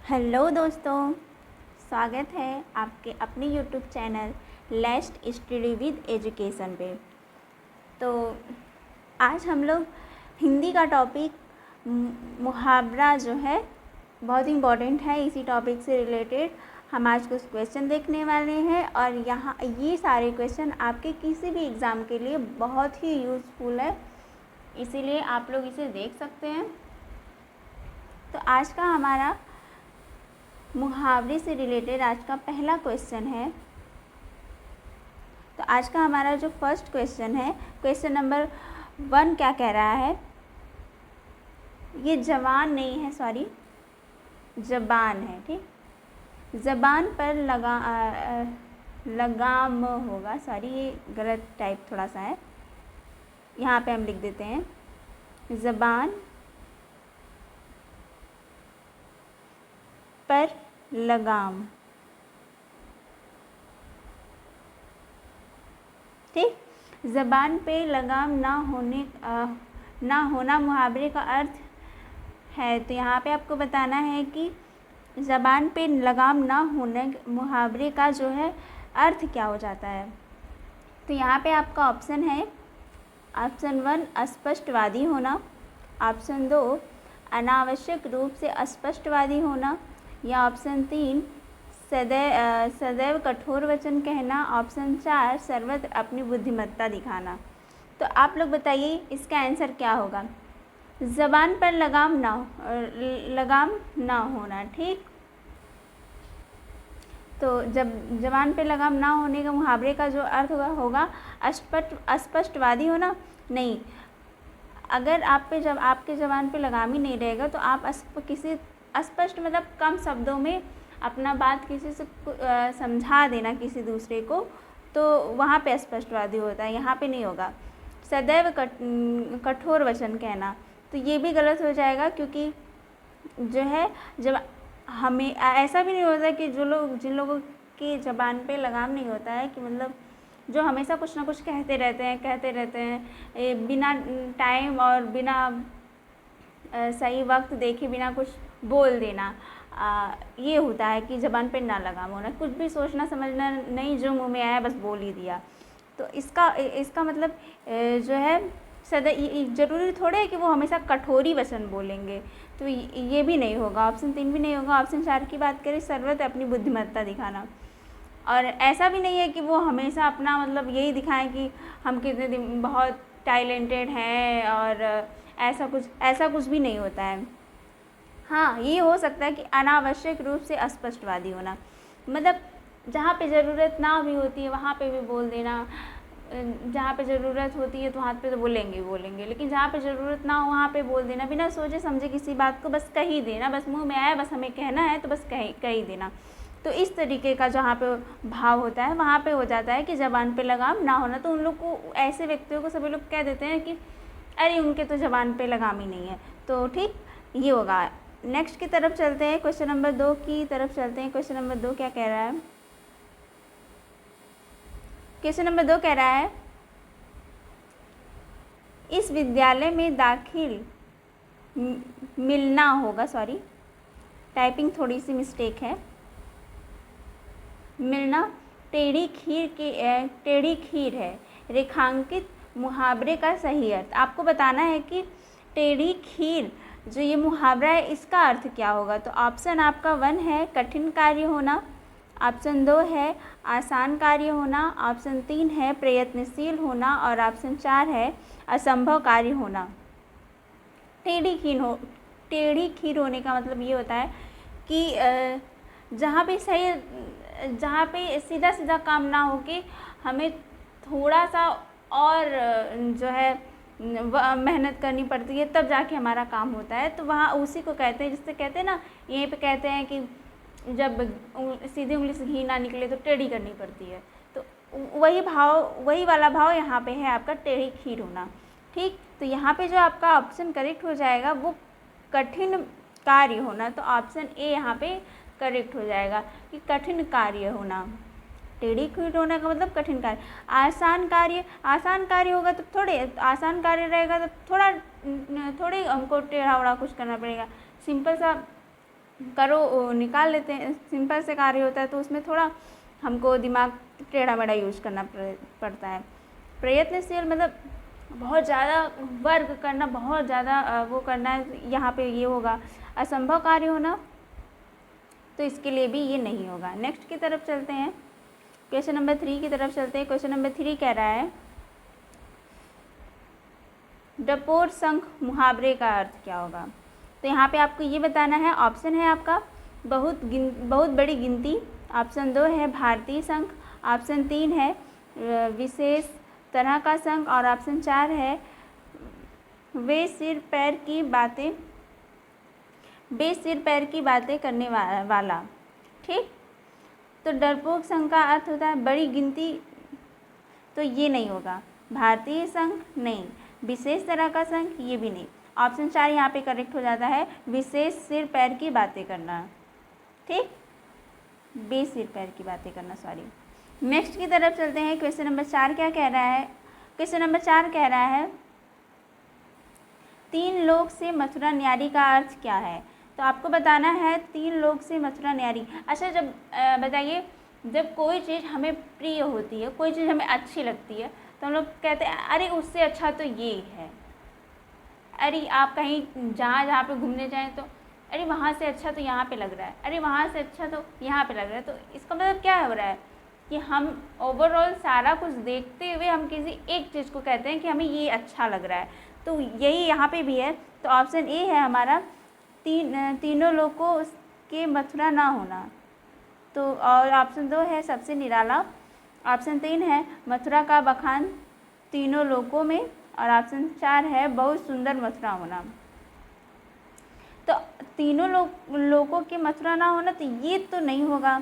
Hello दोस्तों, स्वागत है आपके अपने YouTube channel let's study with education पे। तो आज हम लोग हिंदी का टॉपिक मुहावरा जो है बहुत इम्पॉर्टेंट है। इसी टॉपिक से रिलेटेड हम आज कुछ क्वेश्चन देखने वाले हैं और यहाँ ये सारे क्वेश्चन आपके किसी भी एग्ज़ाम के लिए बहुत ही यूज़फुल है, इसीलिए आप लोग इसे देख सकते हैं। तो आज का हमारा मुहावरे से रिलेटेड आज का पहला क्वेश्चन है। तो आज का हमारा जो फर्स्ट क्वेश्चन है, क्वेश्चन नंबर 1 क्या कह रहा है? ये जवान नहीं है, सॉरी जबान है, ठीक। जबान पर लगाम होगा, सॉरी ये गलत टाइप थोड़ा सा है, यहाँ पे हम लिख देते हैं जबान पर लगाम, ठीक। ज़बान पे लगाम ना होना मुहावरे का अर्थ है। तो यहाँ पे आपको बताना है कि ज़बान पे लगाम ना होने मुहावरे का जो है अर्थ क्या हो जाता है। तो यहाँ पे आपका ऑप्शन है, ऑप्शन 1 अस्पष्टवादी होना, ऑप्शन 2 अनावश्यक रूप से अस्पष्टवादी होना, या ऑप्शन 3 सदैव कठोर वचन कहना, ऑप्शन 4 सर्वत्र अपनी बुद्धिमत्ता दिखाना। तो आप लोग बताइए इसका आंसर क्या होगा? ज़बान पर लगाम ना होना, ठीक। तो जब ज़बान पे लगाम ना होने का मुहावरे का जो अर्थ होगा अस्पष्टवादी होना। नहीं, अगर जब आपके ज़बान पे लगाम ही नहीं रहेगा तो आप किसी अस्पष्ट मतलब कम शब्दों में अपना बात किसी से समझा देना किसी दूसरे को, तो वहाँ पे अस्पष्टवादी होता है, यहाँ पे नहीं होगा। सदैव कठोर वचन कहना, तो ये भी गलत हो जाएगा, क्योंकि जो है जब हमें ऐसा भी नहीं होता कि जिन लोगों की ज़बान पे लगाम नहीं होता है, कि मतलब जो हमेशा कुछ ना कुछ कहते रहते हैं बिना टाइम और बिना सही वक्त देखे बिना कुछ बोल देना, ये होता है कि ज़बान पे ना लगाम होना। कुछ भी सोचना समझना नहीं, जो मुंह में आया बस बोल ही दिया। तो इसका मतलब जो है ज़रूरी थोड़े है कि वो हमेशा कठोरी वचन बोलेंगे, तो ये भी नहीं होगा। ऑप्शन 3 भी नहीं होगा। ऑप्शन 4 की बात करें, सर्वत्र अपनी बुद्धिमत्ता दिखाना, और ऐसा भी नहीं है कि वो हमेशा अपना मतलब यही दिखाएं कि हम कितने बहुत टैलेंटेड हैं, और ऐसा कुछ भी नहीं होता है। हाँ, ये हो सकता है कि अनावश्यक रूप से अस्पष्टवादी होना, मतलब जहाँ पे ज़रूरत ना भी होती है वहाँ पे भी बोल देना, जहाँ पे ज़रूरत होती है तो वहाँ पे तो बोलेंगे, लेकिन जहाँ पे ज़रूरत ना हो वहाँ पे बोल देना, बिना सोचे समझे किसी बात को बस कह ही देना, बस मुंह में आया बस हमें कहना है तो बस कह ही देना। तो इस तरीके का जहाँ पे भाव होता है वहाँ पे हो जाता है कि ज़बान पे लगाम ना होना। तो उन लोग को, ऐसे व्यक्तियों को सभी लोग कह देते हैं कि अरे उनके तो ज़बान पे लगाम ही नहीं है। तो ठीक, ये होगा। नेक्स्ट की तरफ चलते हैं, क्वेश्चन नंबर 2 की तरफ चलते हैं। क्वेश्चन नंबर 2 क्या कह रहा है? क्वेश्चन नंबर 2 कह रहा है, इस विद्यालय में दाखिल मिलना होगा, सॉरी टाइपिंग थोड़ी सी मिस्टेक है, मिलना टेढ़ी खीर है, रेखांकित मुहावरे का सही अर्थ। आपको बताना है कि टेढ़ी खीर जो ये मुहावरा है इसका अर्थ क्या होगा। तो ऑप्शन आपका 1 है कठिन कार्य होना, ऑप्शन 2 है आसान कार्य होना, ऑप्शन 3 है प्रयत्नशील होना, और ऑप्शन 4 है असंभव कार्य होना। टेढ़ी खीर होने का मतलब ये होता है कि जहाँ पे सीधा काम ना हो के हमें थोड़ा सा और जो है मेहनत करनी पड़ती है, तब जाके हमारा काम होता है। तो वहाँ उसी को कहते हैं, जिससे कहते हैं ना, यहीं पे कहते हैं कि जब सीधी उंगली से घी ना निकले तो टेढ़ी करनी पड़ती है। तो वही वाला भाव यहाँ पे है आपका टेढ़ी खीर होना, ठीक। तो यहाँ पे जो आपका ऑप्शन करेक्ट हो जाएगा वो कठिन कार्य होना। तो ऑप्शन ए यहाँ पे करेक्ट हो जाएगा कि कठिन कार्य होना। टेढ़ी खीर होने का मतलब कठिन कार्य। आसान कार्य होगा तो थोड़े, आसान कार्य रहेगा तो थोड़े हमको टेढ़ा उड़ा कुछ करना पड़ेगा। सिंपल सा निकाल लेते हैं, सिंपल से कार्य होता है तो उसमें थोड़ा हमको दिमाग टेढ़ा मेढ़ा यूज करना पड़ता है। प्रयत्नशील मतलब बहुत ज़्यादा वर्क करना, बहुत ज़्यादा वो करना है, यहाँ पे ये होगा। असंभव कार्य होना, तो इसके लिए भी ये नहीं होगा। नेक्स्ट की तरफ चलते हैं, क्वेश्चन नंबर 3 की तरफ चलते हैं। क्वेश्चन नंबर 3 कह रहा है डपोर शंख मुहावरे का अर्थ क्या होगा। तो यहाँ पे आपको ये बताना है। ऑप्शन है आपका बहुत बड़ी गिनती, ऑप्शन 2 है भारतीय शंख, ऑप्शन 3 है विशेष तरह का शंख, और ऑप्शन 4 है वे सिर पैर की बातें करने वाला। ठीक, तो डरपोक शंख का अर्थ होता है बड़ी गिनती, तो ये नहीं होगा। भारतीय शंख नहीं, विशेष तरह का शंख ये भी नहीं। ऑप्शन 4 यहाँ पे करेक्ट हो जाता है, विशेष सिर पैर की बातें करना। ठीक, बेसिर पैर की बातें करना, सॉरी। नेक्स्ट की तरफ चलते हैं। क्वेश्चन नंबर 4 क्या कह रहा है। क्वेश्चन नंबर 4 कह रहा है 3 लोक से मथुरा न्यारी का अर्थ क्या है। तो आपको बताना है 3 लोक से मथुरा न्यारी। अच्छा, जब बताइए, जब कोई चीज़ हमें प्रिय होती है, कोई चीज़ हमें अच्छी लगती है, तो हम लोग कहते हैं अरे उससे अच्छा तो ये है। अरे आप कहीं जहाँ पे घूमने जाएं तो अरे वहाँ से अच्छा तो यहाँ पे लग रहा है, अरे वहाँ से अच्छा तो यहाँ पे लग रहा है। तो इसका मतलब क्या हो रहा है कि हम ओवरऑल सारा कुछ देखते हुए हम किसी एक चीज़ को कहते हैं कि हमें ये अच्छा लग रहा है। तो यही यहाँ पे भी है। तो ऑप्शन ए है हमारा तीनों लोगों के मथुरा ना होना। तो और ऑप्शन 2 है सबसे निराला, ऑप्शन 3 है मथुरा का बखान तीनों लोगों में, और ऑप्शन 4 है बहुत सुंदर मथुरा होना। तो तीनों लोगों के मथुरा ना होना, तो ये तो नहीं होगा,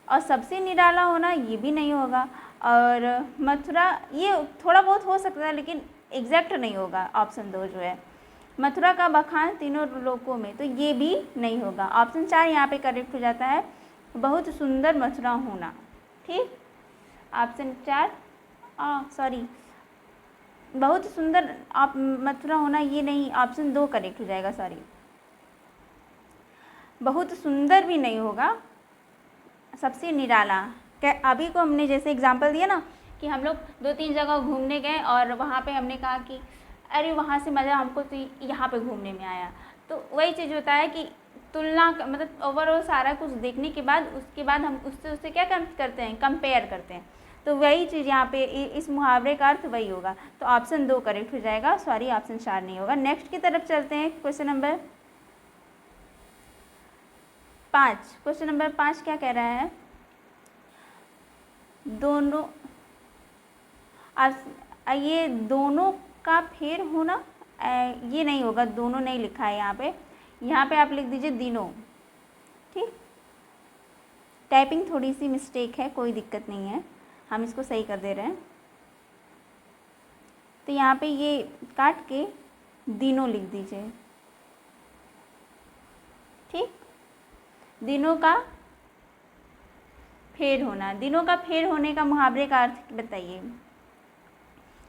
और सबसे निराला होना ये भी नहीं होगा, और मथुरा ये थोड़ा बहुत हो सकता है लेकिन एग्जैक्ट नहीं होगा। ऑप्शन 2 जो है मथुरा का बखान तीनों लोगों में, तो ये भी नहीं होगा। ऑप्शन 4 यहाँ पे करेक्ट हो जाता है, बहुत सुंदर मथुरा होना। ठीक, ऑप्शन 4 सॉरी बहुत सुंदर आप मथुरा होना ये नहीं, ऑप्शन 2 करेक्ट हो जाएगा। सॉरी, बहुत सुंदर भी नहीं होगा, सबसे निराला। क्या अभी को हमने जैसे एग्जांपल दिया ना कि हम लोग 2-3 जगह घूमने गए और वहाँ पे हमने कहा कि अरे वहाँ से मज़ा हमको तो यहाँ पे घूमने में आया। तो वही चीज़ होता है कि तुलना, मतलब ओवरऑल सारा कुछ देखने के बाद उसके बाद हम उससे क्या करते हैं, कंपेयर करते हैं। तो वही चीज़ यहाँ पे इस मुहावरे का अर्थ वही होगा। तो ऑप्शन 2 करेक्ट हो जाएगा, सॉरी ऑप्शन 4 नहीं होगा। नेक्स्ट की तरफ चलते हैं। Question number 5। क्वेश्चन नंबर 5 क्या कह रहा है, दोनों ये दोनों का फेर होना, ये नहीं होगा, दोनों नहीं लिखा है यहाँ पे आप लिख दीजिए दिनों। ठीक, टाइपिंग थोड़ी सी मिस्टेक है, कोई दिक्कत नहीं है, हम इसको सही कर दे रहे हैं। तो यहाँ पे ये काट के दिनों लिख दीजिए। ठीक, दिनों का फेर होना, दिनों का फेर होने का मुहावरे का अर्थ बताइए।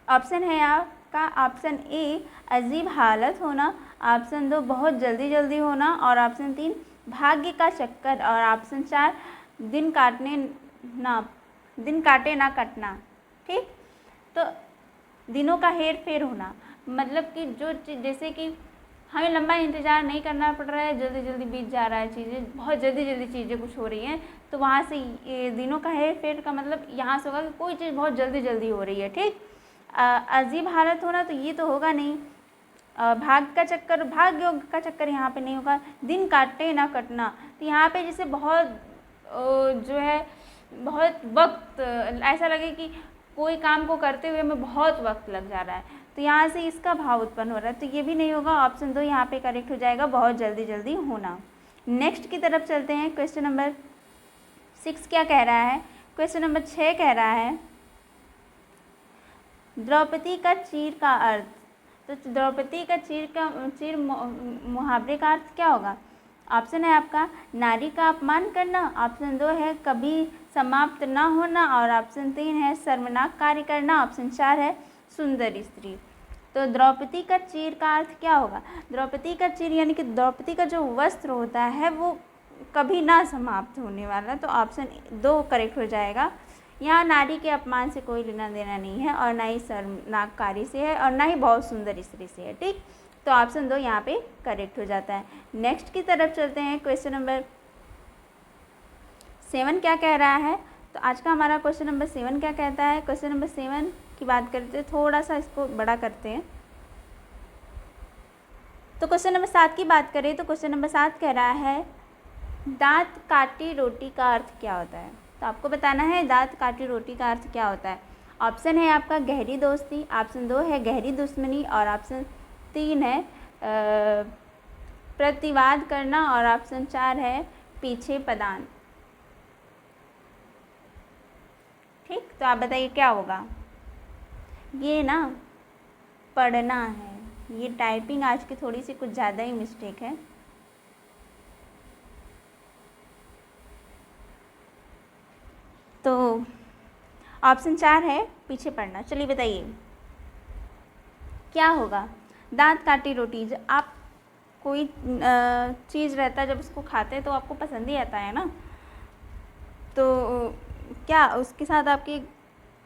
ऑप्शन है आपका ऑप्शन ए अजीब हालत होना, ऑप्शन 2 बहुत जल्दी होना, और ऑप्शन 3 भाग्य का चक्कर, और ऑप्शन 4 दिन काटे ना कटना। ठीक, तो दिनों का हेर फेर होना मतलब कि जो जैसे कि हमें लंबा इंतज़ार नहीं करना पड़ रहा है, जल्दी बीत जा रहा है, चीज़ें बहुत जल्दी चीज़ें कुछ हो रही हैं, तो वहाँ से ये दिनों का हेर फेर का मतलब यहाँ से होगा कि कोई चीज़ बहुत जल्दी हो रही है। ठीक, अजीब हालत होना तो ये तो होगा नहीं। भाग्य का चक्कर यहाँ पे नहीं होगा। दिन काटे ना कटना, तो यहाँ पे जैसे बहुत जो है बहुत वक्त ऐसा लगे कि कोई काम को करते हुए हमें बहुत वक्त लग जा रहा है, तो यहाँ से इसका भाव उत्पन्न हो रहा है, तो ये भी नहीं होगा। ऑप्शन 2 यहाँ पे करेक्ट हो जाएगा, बहुत जल्दी होना। नेक्स्ट की तरफ चलते हैं। क्वेश्चन नंबर 6 क्या कह रहा है। क्वेश्चन नंबर 6 कह रहा है द्रौपदी का चीर का अर्थ। तो द्रौपदी का चीर मुहावरे का अर्थ क्या होगा। ऑप्शन है आपका नारी का अपमान करना, ऑप्शन 2 है कभी समाप्त ना होना, और ऑप्शन 3 है शर्मनाक कार्य करना, ऑप्शन 4 है सुंदर स्त्री। तो द्रौपदी का चीर का अर्थ क्या होगा। द्रौपदी का चीर यानी कि द्रौपदी का जो वस्त्र होता है वो कभी ना समाप्त होने वाला, तो ऑप्शन 2 करेक्ट हो जाएगा। यहाँ नारी के अपमान से कोई लेना देना नहीं है, और ना ही शर्मनाककारी से है, और ना ही बहुत सुंदर स्त्री से है। ठीक, तो ऑप्शन 2 यहाँ पे करेक्ट हो जाता है। नेक्स्ट की तरफ चलते हैं। क्वेश्चन नंबर 7 क्या कह रहा है? तो आज का हमारा क्वेश्चन नंबर 7 क्या कहता है? क्वेश्चन नंबर 7 की बात करते हैं, थोड़ा सा इसको बड़ा करते हैं। तो क्वेश्चन नंबर 7 की बात करें तो क्वेश्चन नंबर 7 कह रहा है दांत काटी रोटी का अर्थ क्या होता है? तो आपको बताना है दांत काटी रोटी का अर्थ क्या होता है। ऑप्शन है आपका गहरी दोस्ती, ऑप्शन 2 है गहरी दुश्मनी, और ऑप्शन 3 है प्रतिवाद करना, और ऑप्शन 4 है पीछे पदान। ठीक, तो आप बताइए क्या होगा? ये ना पढ़ना है, ये टाइपिंग आज की थोड़ी सी कुछ ज़्यादा ही मिस्टेक है। तो ऑप्शन 4 है पीछे पड़ना। चलिए बताइए क्या होगा? दांत काटी रोटी, जब आप कोई चीज़ रहता है जब उसको खाते हैं तो आपको पसंद ही आता है ना, तो क्या उसके साथ आपकी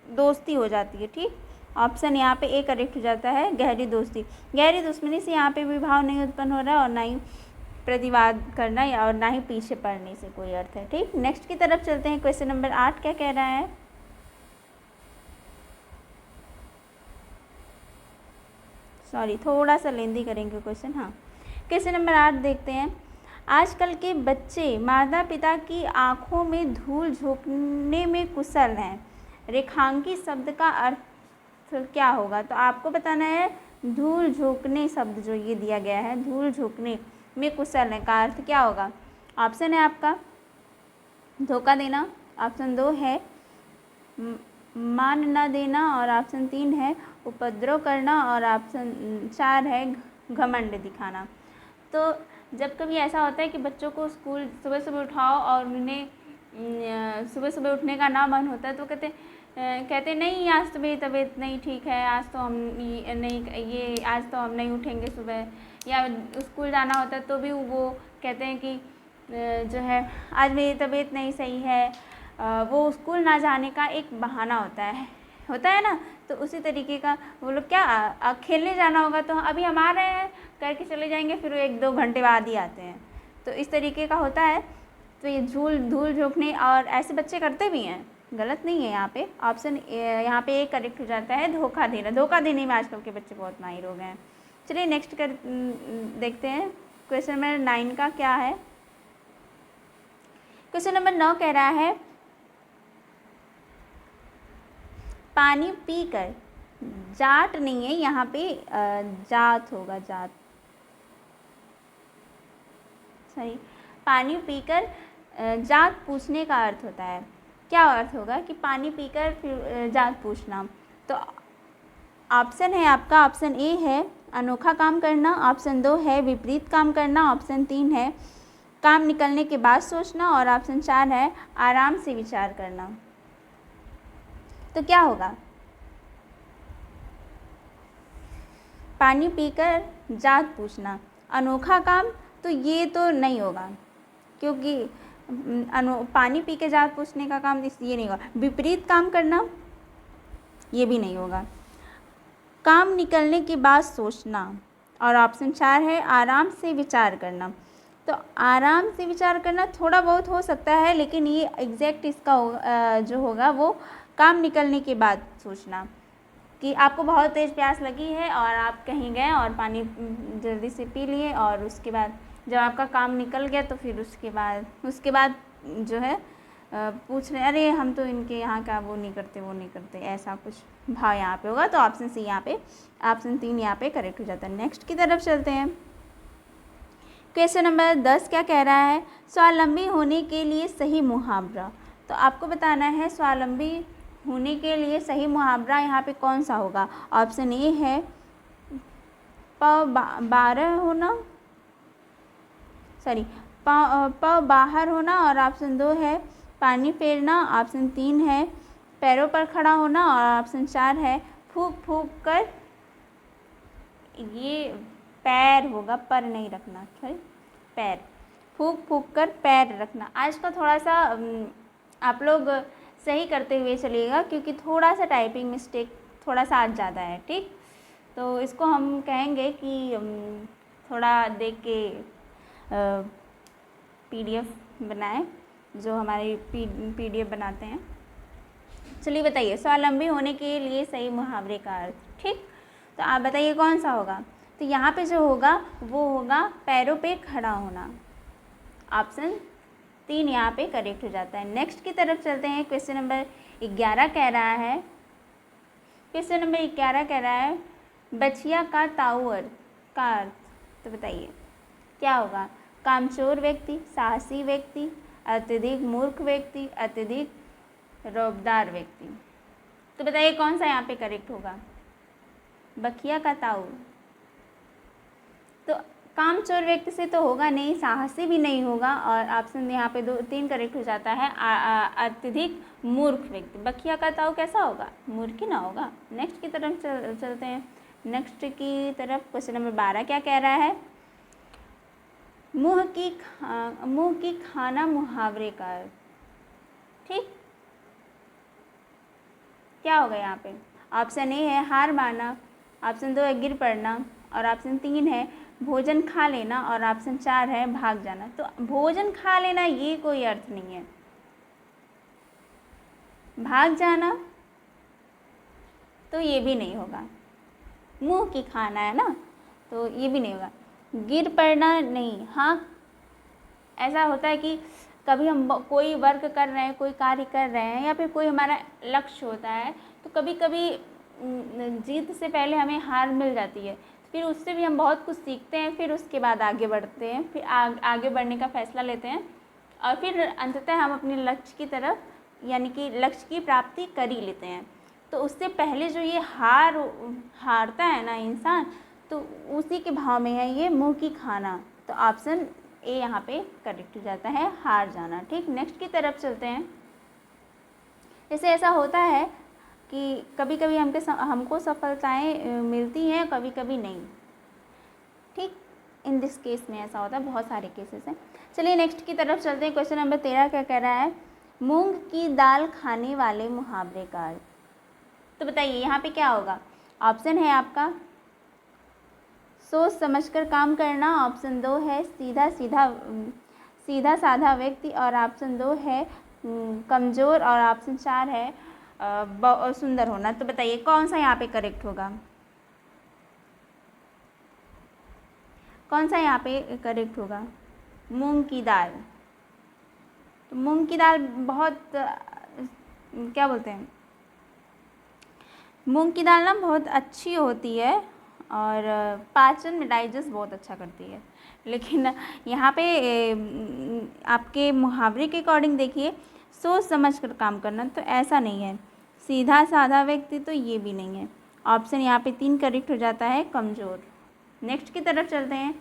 दोस्ती हो जाती है। ठीक, ऑप्शन यहाँ पे ए करेक्ट हो जाता है, गहरी दोस्ती। गहरी दुश्मनी से यहाँ पे विभाव नहीं उत्पन्न हो रहा है, और ना ही प्रतिवाद करना और ना ही पीछे पड़ने से कोई अर्थ है। ठीक, नेक्स्ट की तरफ चलते हैं। क्वेश्चन नंबर 8 क्या कह रहा है? सॉरी, थोड़ा सा लेंदी करेंगे क्वेश्चन। हाँ, क्वेश्चन नंबर 8 देखते हैं। आजकल के बच्चे माता पिता की आंखों में धूल झोंकने में कुशल हैं। रेखांकी शब्द का अर्थ क्या होगा? तो आपको बताना है धूल झोंकने शब्द जो ये दिया गया है, धूल झोंकने में कुशल है का अर्थ क्या होगा? ऑप्शन है आपका धोखा देना, ऑप्शन 2 है मान न देना, और ऑप्शन 3 है उपद्रव करना, और ऑप्शन 4 है घमंड दिखाना। तो जब कभी ऐसा होता है कि बच्चों को स्कूल सुबह सुबह उठाओ और उन्हें सुबह सुबह उठने का ना मन होता है, तो कहते नहीं आज तो मेरी तबीयत नहीं ठीक है, आज तो हम नहीं आज तो हम नहीं उठेंगे सुबह, या स्कूल जाना होता है तो भी वो कहते हैं कि जो है आज मेरी तबीयत नहीं सही है। वो स्कूल ना जाने का एक बहाना होता है ना। तो उसी तरीके का वो लोग क्या खेलने जाना होगा तो अभी हम आ रहे हैं करके चले जाएंगे, फिर वो 1-2 घंटे बाद ही आते हैं। तो इस तरीके का होता है। तो ये धूल झोंकने, और ऐसे बच्चे करते भी हैं, गलत नहीं है। यहाँ पे ऑप्शन यहाँ पे एक करेक्ट हो जाता है धोखा देना। धोखा देने में आजकल के बच्चे बहुत माहिर हो गए हैं। चलिए नेक्स्ट देखते हैं। क्वेश्चन नंबर 9 का क्या है? क्वेश्चन नंबर 9 कह रहा है पानी पीकर, जाट नहीं है यहाँ पे, जात होगा, जात, सही। पानी पीकर जात पूछने का अर्थ होता है। क्या अर्थ होगा कि पानी पीकर फिर जात पूछना? तो ऑप्शन है आपका, ऑप्शन ए है अनोखा काम करना, ऑप्शन 2 है विपरीत काम करना, ऑप्शन 3 है काम निकलने के बाद सोचना, और ऑप्शन 4 है आराम से विचार करना। तो क्या होगा? पानी पीकर जात पूछना, अनोखा काम, तो ये तो नहीं होगा, क्योंकि पानी पी के जात पूछने का काम ये नहीं होगा। विपरीत काम करना, ये भी नहीं होगा। काम निकलने के बाद सोचना, और ऑप्शन 4 है आराम से विचार करना। तो आराम से विचार करना थोड़ा बहुत हो सकता है, लेकिन ये एग्जैक्ट इसका जो होगा वो काम निकलने के बाद सोचना, कि आपको बहुत तेज़ प्यास लगी है और आप कहीं गए और पानी जल्दी से पी लिए, और उसके बाद जब आपका काम निकल गया तो फिर उसके बाद जो है पूछ रहे अरे हम तो इनके यहाँ का वो नहीं करते, ऐसा कुछ भाव यहाँ पे होगा। तो ऑप्शन सी यहाँ पे, ऑप्शन 3 यहाँ पे करेक्ट हो जाता है। नेक्स्ट की तरफ चलते हैं। क्वेश्चन नंबर 10 क्या कह रहा है? स्वावलंबी होने के लिए सही मुहावरा। तो आपको बताना है स्वावलंबी होने के लिए सही मुहावरा यहाँ पे कौन सा होगा। ऑप्शन ए है बारह होना, सॉरी बाहर होना, और ऑप्शन 2 है पानी फेरना, ऑप्शन 3 है पैरों पर खड़ा होना, और ऑप्शन 4 है फूंक फूंक कर। ये पैर होगा, पर नहीं रखना, सॉरी पैर। फूंक फूंक कर पैर रखना। आज का थोड़ा सा आप लोग सही करते हुए चलिएगा, क्योंकि थोड़ा सा टाइपिंग मिस्टेक थोड़ा सा आज ज़्यादा है, ठीक। तो इसको हम कहेंगे कि थोड़ा देख के PDF बनाएं, जो हमारे PDF बनाते हैं। चलिए बताइए, स्वावलंबी होने के लिए सही मुहावरे का अर्थ, ठीक। तो आप बताइए कौन सा होगा। तो यहाँ पे जो होगा वो होगा पैरों पे खड़ा होना। ऑप्शन 3 यहाँ पे करेक्ट हो जाता है। नेक्स्ट की तरफ चलते हैं। क्वेश्चन नंबर 11 कह रहा है, बछिया का ताऊ का अर्थ। तो बताइए क्या होगा। कामचोर व्यक्ति, साहसी व्यक्ति, अत्यधिक मूर्ख व्यक्ति, अत्यधिक रौबदार व्यक्ति। तो बताइए कौन सा यहाँ पे करेक्ट होगा। बखिया का ताऊ, तो कामचोर व्यक्ति से तो होगा नहीं, साहसी भी नहीं होगा, और ऑप्शन यहाँ पे 2-3 करेक्ट हो जाता है। अत्यधिक मूर्ख व्यक्ति। बखिया का ताऊ कैसा होगा, मूर्ख ही ना होगा। नेक्स्ट की तरफ चलते हैं। नेक्स्ट की तरफ क्वेश्चन नंबर 12 क्या कह रहा है। मुंह की खाना मुहावरे का अर्थ, ठीक। क्या होगा यहाँ पे। ऑप्शन ए है हार माना, ऑप्शन 2 है गिर पड़ना, और ऑप्शन 3 है भोजन खा लेना, और ऑप्शन 4 है भाग जाना। तो भोजन खा लेना ये कोई अर्थ नहीं है। भाग जाना तो ये भी नहीं होगा। मुंह की खाना है ना, तो ये भी नहीं होगा। गिर पड़ना नहीं। हाँ, ऐसा होता है कि कभी हम कोई वर्क कर रहे हैं, कोई कार्य कर रहे हैं, या फिर कोई हमारा लक्ष्य होता है, तो कभी कभी जीत से पहले हमें हार मिल जाती है, फिर उससे भी हम बहुत कुछ सीखते हैं, फिर उसके बाद आगे बढ़ते हैं, फिर आगे बढ़ने का फैसला लेते हैं, और फिर अंततः हम अपने लक्ष्य की तरफ, यानी कि लक्ष्य की प्राप्ति कर ही लेते हैं। तो उससे पहले जो ये हारता है ना इंसान, तो उसी के भाव में है ये मुंह की खाना। तो ऑप्शन ए यहाँ पे करेक्ट हो जाता है, हार जाना, ठीक। नेक्स्ट की तरफ चलते हैं। जैसे ऐसा होता है कि कभी कभी हमको सफलताएं मिलती हैं, कभी कभी नहीं, ठीक। इन दिस केस में ऐसा होता है, बहुत सारे केसेस हैं। चलिए नेक्स्ट की तरफ चलते हैं। क्वेश्चन नंबर 13 क्या कह रहा है। मूंग की दाल खाने वाले मुहावरे का अर्थ। तो बताइए यहाँ पे क्या होगा। ऑप्शन है आपका सोच समझकर काम करना, ऑप्शन 2 है सीधा साधा व्यक्ति, और ऑप्शन 2 है कमज़ोर, और ऑप्शन 4 है सुंदर होना। तो बताइए कौन सा यहाँ पे करेक्ट होगा, कौन सा यहाँ पे करेक्ट होगा। मूंग की दाल, तो मूंग की दाल बहुत क्या बोलते हैं, मूंग की दाल ना बहुत अच्छी होती है, और पाचन में डाइजेस्ट बहुत अच्छा करती है। लेकिन यहाँ पे आपके मुहावरे के अकॉर्डिंग देखिए, सोच समझ कर काम करना, तो ऐसा नहीं है। सीधा साधा व्यक्ति, तो ये भी नहीं है। ऑप्शन यहाँ पे 3 करेक्ट हो जाता है, कमज़ोर। नेक्स्ट की तरफ चलते हैं।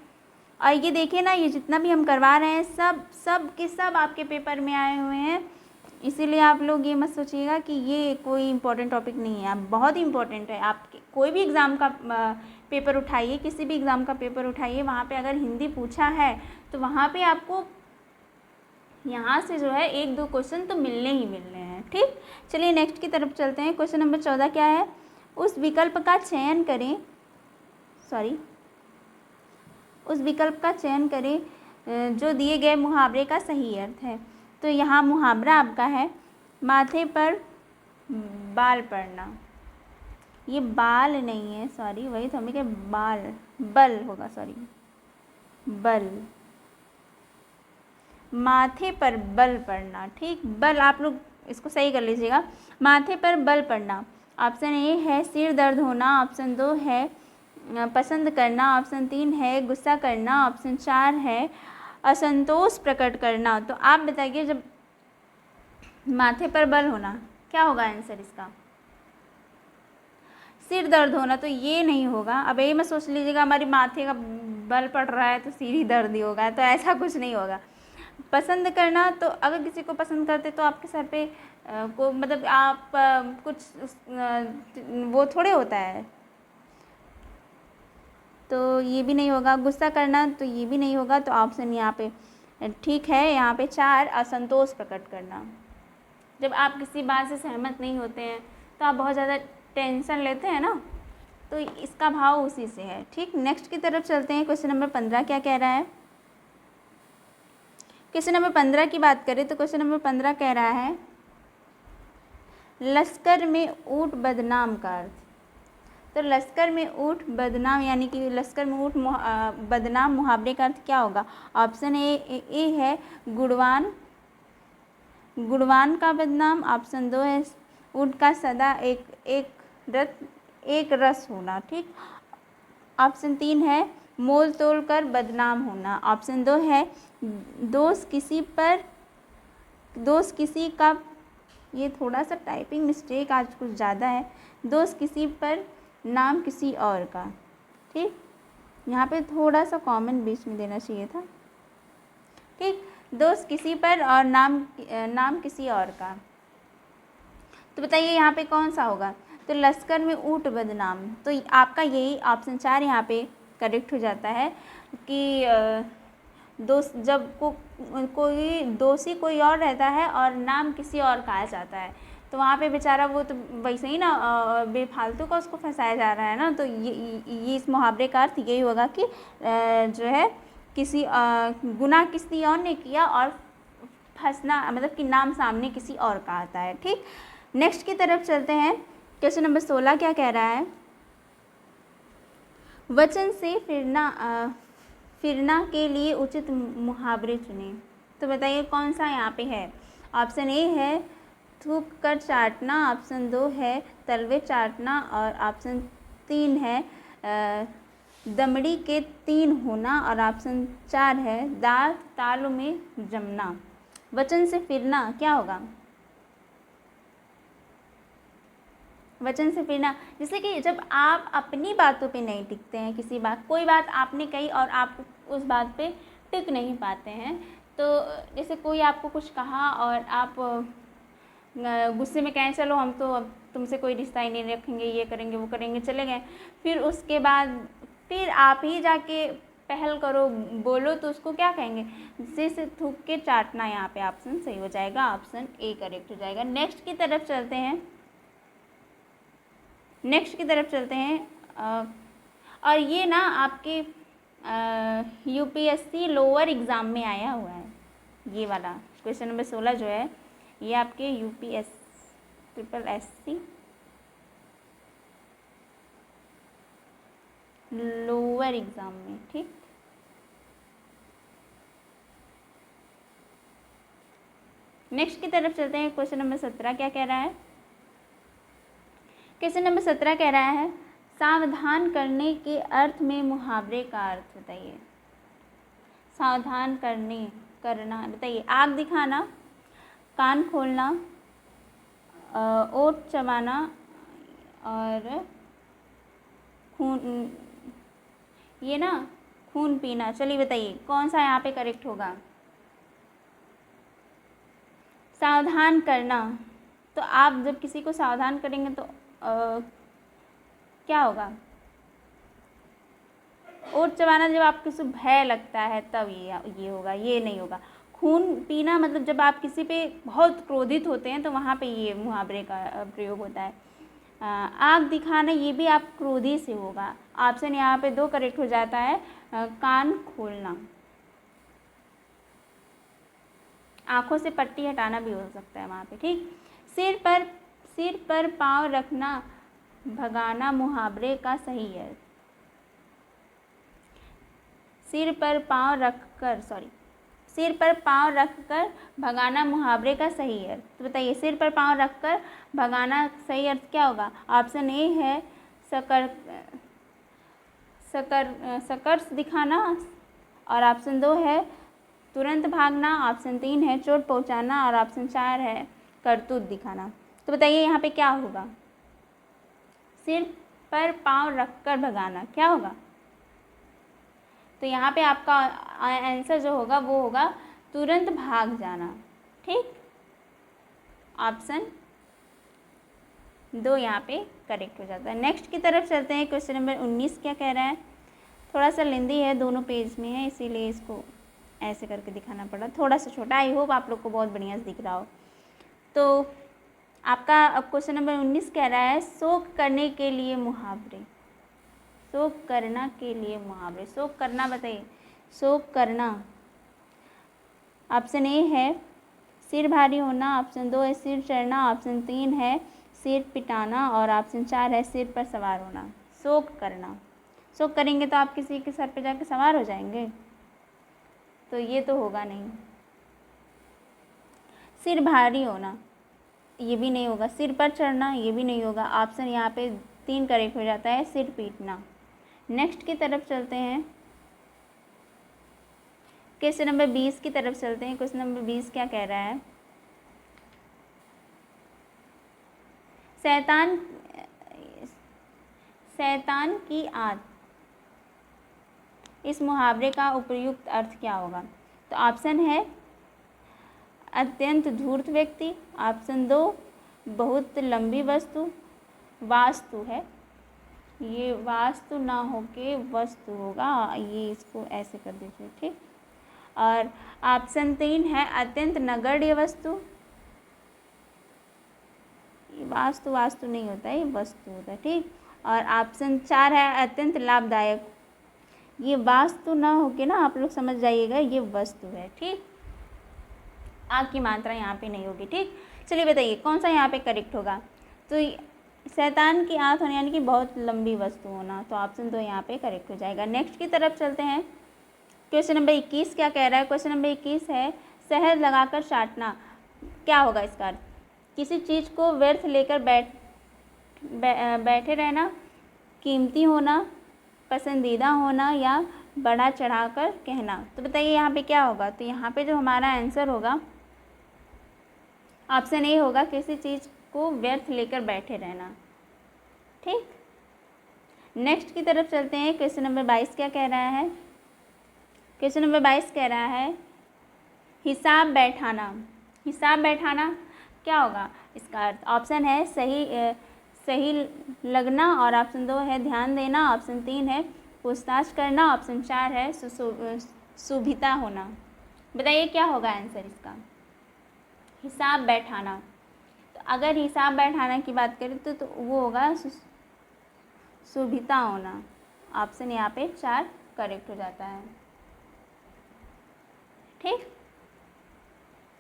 और ये देखिए ना, ये जितना भी हम करवा रहे हैं सब आपके पेपर में आए हुए हैं, इसीलिए आप लोग ये मत सोचिएगा कि ये कोई इम्पोर्टेंट टॉपिक नहीं है। आप बहुत इम्पोर्टेंट है। आप कोई भी एग्ज़ाम का पेपर उठाइए, किसी भी एग्ज़ाम का पेपर उठाइए, वहाँ पे अगर हिंदी पूछा है तो वहाँ पे आपको यहाँ से जो है 1-2 क्वेश्चन तो मिलने ही मिलने हैं, ठीक। चलिए नेक्स्ट की तरफ चलते हैं। क्वेश्चन नंबर 14 क्या है। उस विकल्प का चयन करें जो दिए गए मुहावरे का सही अर्थ है। तो यहाँ मुहावरा आपका है माथे पर बाल पड़ना। ये बाल नहीं है, सॉरी, वही तो हमें क्या बल होगा, सॉरी, बल, माथे पर बल पड़ना, ठीक। बल आप लोग इसको सही कर लीजिएगा, माथे पर बल पड़ना। ऑप्शन ए है सिर दर्द होना, ऑप्शन 2 है पसंद करना, ऑप्शन 3 है गुस्सा करना, ऑप्शन 4 है असंतोष प्रकट करना। तो आप बताइए, जब माथे पर बल होना, क्या होगा आंसर इसका। सिर दर्द होना, तो ये नहीं होगा। अब यही मत सोच लीजिएगा हमारी माथे का बल पड़ रहा है तो सिर ही दर्द ही होगा, तो ऐसा कुछ नहीं होगा। पसंद करना, तो अगर किसी को पसंद करते तो आपके सर पे को मतलब आप कुछ वो थोड़े होता है, तो ये भी नहीं होगा। गुस्सा करना, तो ये भी नहीं होगा। तो ऑप्शन यहाँ पे ठीक है। यहाँ पे 4 असंतोष प्रकट करना। जब आप किसी बात से सहमत नहीं होते हैं तो आप बहुत ज़्यादा टेंशन लेते हैं ना, तो इसका भाव उसी से है। ठीक, नेक्स्ट की तरफ चलते हैं। क्वेश्चन नंबर 15 क्या कह रहा है? क्वेश्चन नंबर 15 की बात करें तो क्वेश्चन नंबर 15 कह रहा है लश्कर में ऊँट बदनाम का अर्थ। तो लश्कर में ऊँट बदनाम यानी कि लश्कर में ऊँट बदनाम मुहावरे का अर्थ क्या होगा? ऑप्शन ए है गुणवान, गुणवान का बदनाम। ऑप्शन 2 है ऊँट का सदा एक रस होना। ठीक, ऑप्शन 3 है मोल तोल कर बदनाम होना। ऑप्शन 2 है दोष किसी का, ये थोड़ा सा टाइपिंग मिस्टेक आज कुछ ज़्यादा है, दोष किसी पर नाम किसी और का। ठीक, यहाँ पे थोड़ा सा कॉमन बीच में देना चाहिए था। ठीक, दोष किसी पर और नाम किसी और का। तो बताइए यहाँ पे कौन सा होगा? तो लश्कर में ऊँट बदनाम, तो आपका यही ऑप्शन 4 यहाँ पे करेक्ट हो जाता है कि जब कोई दोषी कोई और रहता है और नाम किसी और कहा जाता है तो वहाँ पे बेचारा वो तो वैसे ही ना बेफालतू का उसको फंसाया जा रहा है ना। तो ये इस मुहावरे का अर्थ यही होगा कि जो है किसी गुनाह किसी और ने किया और फंसना, मतलब कि नाम सामने किसी और का आता है। ठीक, नेक्स्ट की तरफ चलते हैं। क्वेश्चन नंबर 16 क्या कह रहा है? वचन से फिरना के लिए उचित मुहावरे चुनें। तो बताइए कौन सा यहाँ पे है? ऑप्शन ए है थूक कर चाटना, ऑप्शन 2 है तलवे चाटना और ऑप्शन 3 है दमड़ी के 3 होना और ऑप्शन 4 है दाल तालू में जमना। वचन से फिरना क्या होगा? वचन से फिरना, जैसे कि जब आप अपनी बातों पे नहीं टिकते हैं, कोई बात आपने कही और आप उस बात पे टिक नहीं पाते हैं, तो जैसे कोई आपको कुछ कहा और आप गुस्से में कहें चलो हम तो अब तुमसे कोई रिश्ता ही नहीं रखेंगे, ये करेंगे वो करेंगे, चले गए। फिर उसके बाद फिर आप ही जाके पहल करो, बोलो, तो उसको क्या कहेंगे? जैसे थूक के चाटना। यहाँ पे ऑप्शन सही हो जाएगा, ऑप्शन ए करेक्ट हो जाएगा। नेक्स्ट की तरफ चलते हैं। और ये ना आपके यूपीएससी लोअर एग्ज़ाम में आया हुआ है। ये वाला क्वेश्चन नंबर 16 जो है ये आपके SSSC लोअर एग्ज़ाम में। ठीक, नेक्स्ट की तरफ चलते हैं। क्वेश्चन नंबर 17 क्या कह रहा है? क्वेश्चन नंबर 17 कह रहा है सावधान करने के अर्थ में मुहावरे का अर्थ बताइए। सावधान करना बताइए। आग दिखाना, कान खोलना, ओट चबाना और खून पीना। चलिए बताइए कौन सा यहाँ पे करेक्ट होगा? सावधान करना, तो आप जब किसी को सावधान करेंगे तो क्या होगा? ओट चबाना जब आप किसी भय लगता है तब ये होगा, ये नहीं होगा। खून पीना मतलब जब आप किसी पे बहुत क्रोधित होते हैं तो वहाँ पे ये मुहावरे का प्रयोग होता है। आँख दिखाना ये भी आप क्रोधी से होगा। ऑप्शन यहाँ पे 2 करेक्ट हो जाता है। कान खोलना, आँखों से पट्टी हटाना भी हो सकता है वहाँ पे। ठीक, सिर पर पाँव रखना भगाना मुहावरे का सही है। सिर पर पाँव रखकर भगाना मुहावरे का सही है। तो बताइए सिर पर पाँव रखकर भगाना सही अर्थ क्या होगा? ऑप्शन ए है सकर्स दिखाना और ऑप्शन 2 है तुरंत भागना, ऑप्शन 3 है चोट पहुंचाना और ऑप्शन 4 है करतूत दिखाना। तो बताइए यहाँ पे क्या होगा? सिर पर पाँव रखकर भगाना क्या होगा? तो यहाँ पे आपका आंसर जो होगा वो होगा तुरंत भाग जाना। ठीक, ऑप्शन 2 यहाँ पे करेक्ट हो जाता है। नेक्स्ट की तरफ चलते हैं। क्वेश्चन नंबर 19 क्या कह रहा है? थोड़ा सा लेंदी है, दोनों पेज में है, इसीलिए इसको ऐसे करके दिखाना पड़ा, थोड़ा सा छोटा। आई होप आप लोग को बहुत बढ़िया से दिख रहा हो। तो आपका अब क्वेश्चन नंबर 19 कह रहा है शोक करने के लिए मुहावरे। शोक करना के लिए मुहावरे, शोक करना बताइए। शोक करना, ऑप्शन ए है सिर भारी होना, ऑप्शन 2 है सिर चढ़ना, ऑप्शन 3 है सिर पिटाना और ऑप्शन 4 है सिर पर सवार होना। शोक करना, शोक करेंगे तो आप किसी के सर पे जाके सवार हो जाएंगे, तो ये तो होगा नहीं। सिर भारी होना, ये भी नहीं होगा। सिर पर चढ़ना, ये भी नहीं होगा। ऑप्शन यहाँ पे 3 करेक्ट हो जाता है, सिर पीटना। नेक्स्ट की तरफ चलते हैं, क्वेश्चन नंबर 20 की तरफ चलते हैं। क्वेश्चन नंबर 20 क्या कह रहा है? शैतान की आंत, इस मुहावरे का उपयुक्त अर्थ क्या होगा? तो ऑप्शन है अत्यंत धूर्त व्यक्ति, ऑप्शन 2 बहुत लंबी वस्तु, वास्तु है, ये वास्तु ना होके वस्तु होगा, ये इसको ऐसे कर दीजिए, ठीक। और ऑप्शन 3 है अत्यंत नगण्य वस्तु, वास्तु नहीं होता है, ये वस्तु होता है, ठीक। और ऑप्शन 4 है अत्यंत लाभदायक, ये वास्तु ना होके ना आप लोग समझ जाइएगा ये वस्तु है, ठीक। आग की मात्रा यहाँ पे नहीं होगी, ठीक। चलिए बताइए कौन सा यहाँ पे करेक्ट होगा? तो शैतान की आंत होना यानी कि बहुत लंबी वस्तु होना, तो ऑप्शन 2 यहाँ पे करेक्ट हो जाएगा। नेक्स्ट की तरफ चलते हैं। क्वेश्चन नंबर 21 क्या कह रहा है? क्वेश्चन नंबर 21 है शहद लगाकर चाटना, क्या होगा इसका अर्थ? किसी चीज़ को व्यर्थ लेकर बैठे रहना, कीमती होना, पसंदीदा होना या बढ़ा चढ़ाकर कहना। तो बताइए यहाँ पे क्या होगा? तो यहाँ पे जो हमारा आंसर होगा ऑप्शन ए होगा, किसी चीज़ को व्यर्थ लेकर बैठे रहना, ठीक। नेक्स्ट की तरफ चलते हैं। क्वेश्चन नंबर 22 क्या कह रहा है? क्वेश्चन नंबर 22 कह रहा है हिसाब बैठाना। हिसाब बैठाना क्या होगा इसका अर्थ? ऑप्शन है सही लगना और ऑप्शन 2 है ध्यान देना, ऑप्शन 3 है पूछताछ करना, ऑप्शन 4 है सुभिता होना। बताइए क्या होगा आंसर इसका? हिसाब बैठाना। तो अगर हिसाब बैठाना की बात करें तो वो होगा सुभिता होना। ऑप्शन यहाँ पे 4 करेक्ट हो जाता है, ठीक।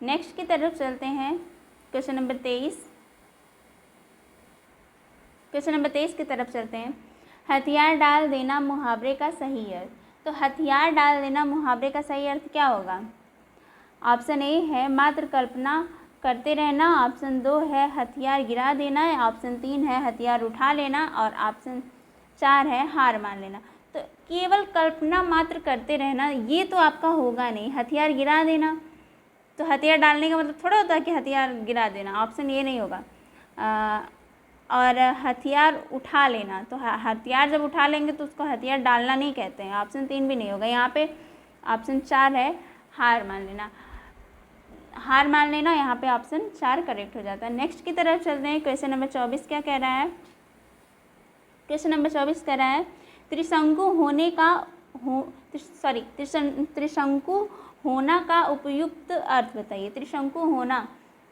नेक्स्ट की तरफ चलते हैं। Question number 23। क्वेश्चन नंबर 23 की तरफ चलते हैं। हथियार डाल देना मुहावरे का सही अर्थ। तो हथियार डाल देना मुहावरे का सही अर्थ क्या होगा? ऑप्शन ए है मात्र कल्पना करते रहना, ऑप्शन 2 है हथियार गिरा देना, ऑप्शन 3 है हथियार उठा लेना और ऑप्शन 4 है हार मान लेना। तो केवल कल्पना मात्र करते रहना ये तो आपका होगा नहीं। हथियार गिरा देना, तो हथियार डालने का मतलब थोड़ा होता है कि हथियार गिरा देना, ऑप्शन ये नहीं होगा। और हथियार उठा लेना, तो हथियार जब उठा लेंगे तो उसको हथियार डालना नहीं कहते हैं, ऑप्शन 3 भी नहीं होगा। यहाँ पे ऑप्शन 4 है हार मान लेना। हार मान लेना यहाँ पे ऑप्शन 4 करेक्ट हो जाता है। नेक्स्ट की तरफ चलते हैं। क्वेश्चन नंबर 24 क्या कह रहा है? क्वेश्चन नंबर 24 कह रहा है त्रिशंकु होना का उपयुक्त अर्थ बताइए। त्रिशंकु होना,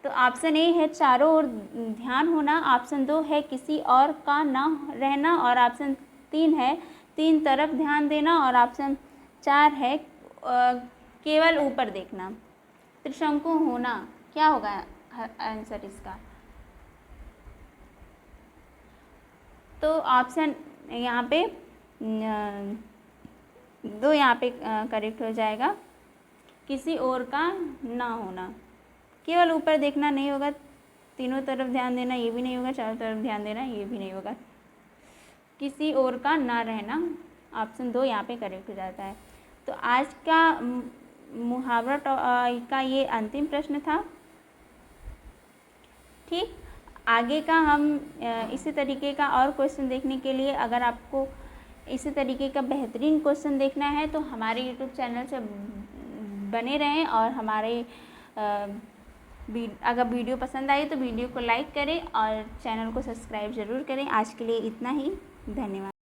तो ऑप्शन ए है चारों ओर ध्यान होना, ऑप्शन 2 है किसी और का ना रहना और ऑप्शन 3 है 3 तरफ ध्यान देना और ऑप्शन 4 है केवल ऊपर देखना। त्रिशंकु होना क्या होगा आंसर इसका? तो ऑप्शन यहाँ पे 2 यहाँ पे करेक्ट हो जाएगा, किसी और का ना होना। केवल ऊपर देखना नहीं होगा, तीनों तरफ ध्यान देना ये भी नहीं होगा, चारों तरफ ध्यान देना ये भी नहीं होगा, किसी और का ना रहना, ऑप्शन 2 यहाँ पे करेक्ट हो जाता है। तो आज का मुहावरा का ये अंतिम प्रश्न था, ठीक। आगे का हम इसी तरीके का और क्वेश्चन देखने के लिए, अगर आपको इसी तरीके का बेहतरीन क्वेश्चन देखना है तो हमारे यूट्यूब चैनल से बने रहें और हमारे अगर वीडियो पसंद आई तो वीडियो को लाइक करें और चैनल को सब्सक्राइब ज़रूर करें। आज के लिए इतना ही, धन्यवाद।